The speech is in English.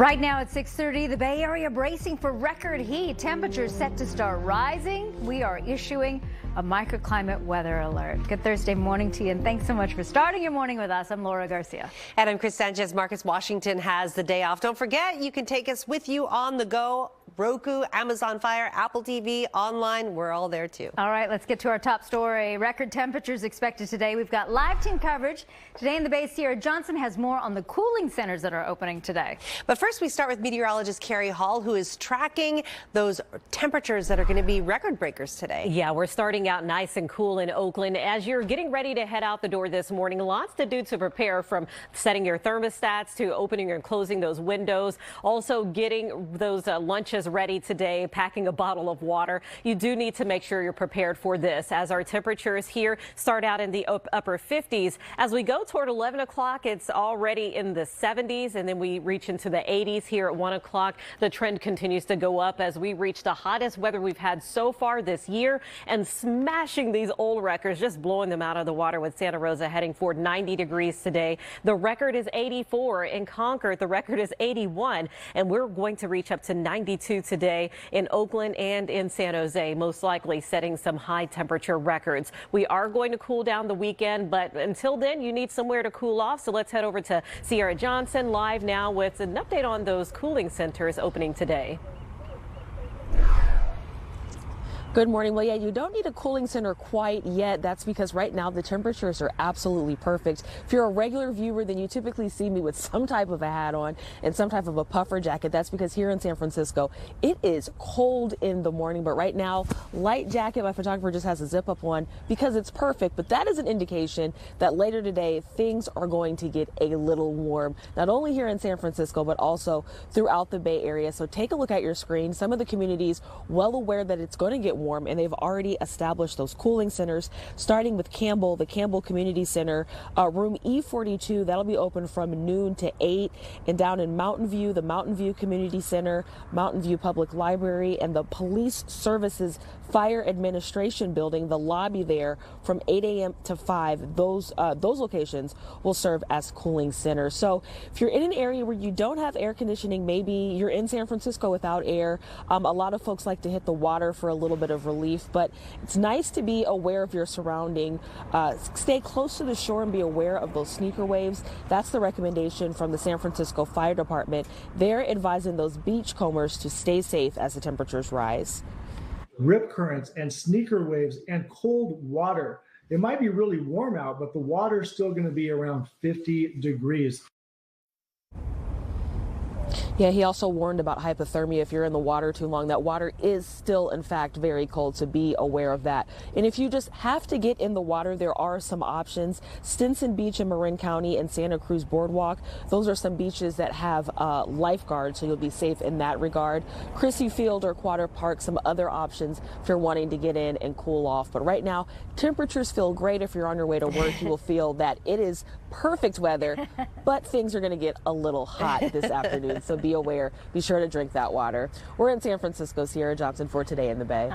Right now at 6:30, the Bay Area bracing for record heat. Temperatures set to start rising. We are issuing a microclimate weather alert. Good Thursday morning to you, and thanks so much for starting your morning with us. I'm Laura Garcia. And I'm Chris Sanchez. Marcus Washington has the day off. Don't forget, you can take us with you on the go. Roku, Amazon Fire, Apple TV, online. We're all there too. All right, let's get to our top story. Record temperatures expected today. We've got live team coverage today in the Bay. Cierra Johnson has more on the cooling centers that are opening today. But first, we start with meteorologist Kari, who is tracking those temperatures that are going to be record breakers today. Yeah, we're starting out nice and cool in Oakland. As you're getting ready to head out the door this morning, lots to do to prepare, from setting your thermostats to opening and closing those windows. Also getting those lunches ready today, packing a bottle of water. You do need to make sure you're prepared for this, as our temperatures here start out in the upper 50s. As we go toward 11 o'clock, it's already in the 70s, and then we reach into the 80s here at 1 o'clock. The trend continues to go up as we reach the hottest weather we've had so far this year, and smashing these old records, just blowing them out of the water, with Santa Rosa heading for 90 degrees today. The record is 84 in Concord. The record is 81, and we're going to reach up to 92 today in Oakland and in San Jose, most likely setting some high temperature records. We are going to cool down the weekend, but until then, you need somewhere to cool off. So let's head over to Cierra Johnson live now with an update on those cooling centers opening today. Good morning. Well, yeah, you don't need a cooling center quite yet. That's because right now the temperatures are absolutely perfect. If you're a regular viewer, then you typically see me with some type of a hat on and some type of a puffer jacket. That's because here in San Francisco, it is cold in the morning. But right now, light jacket, my photographer just has a zip up on because it's perfect. But that is an indication that later today, things are going to get a little warm, not only here in San Francisco, but also throughout the Bay Area. So take a look at your screen. Some of the communities well aware that it's going to get warm, and they've already established those cooling centers, starting with Campbell, the Campbell Community Center, room E42. That'll be open from noon to 8. And down in Mountain View, the Mountain View Community Center, Mountain View Public Library, and the Police Services Fire Administration Building, the lobby there, from 8 a.m. to 5. Those locations will serve as cooling centers. So if you're in an area where you don't have air conditioning, maybe you're in San Francisco without air, a lot of folks like to hit the water for a little bit of relief, but it's nice to be aware of your surrounding. Stay close to the shore and be aware of those sneaker waves. That's the recommendation from the San Francisco Fire Department. They're advising those beachcombers to stay safe as the temperatures rise. Rip currents and sneaker waves and cold water. It might be really warm out, but the water is still going to be around 50 degrees. Yeah, he also warned about hypothermia if you're in the water too long. That water is still, in fact, very cold, so be aware of that. And if you just have to get in the water, there are some options. Stinson Beach in Marin County and Santa Cruz Boardwalk, those are some beaches that have lifeguards, so you'll be safe in that regard. Crissy Field or Quatter Park, some other options if you're wanting to get in and cool off. But right now, temperatures feel great. If you're on your way to work, you will feel that it is perfect weather, but things are going to get a little hot this afternoon. So be aware. Be sure to drink that water. We're in San Francisco. Cierra Johnson for Today in the Bay.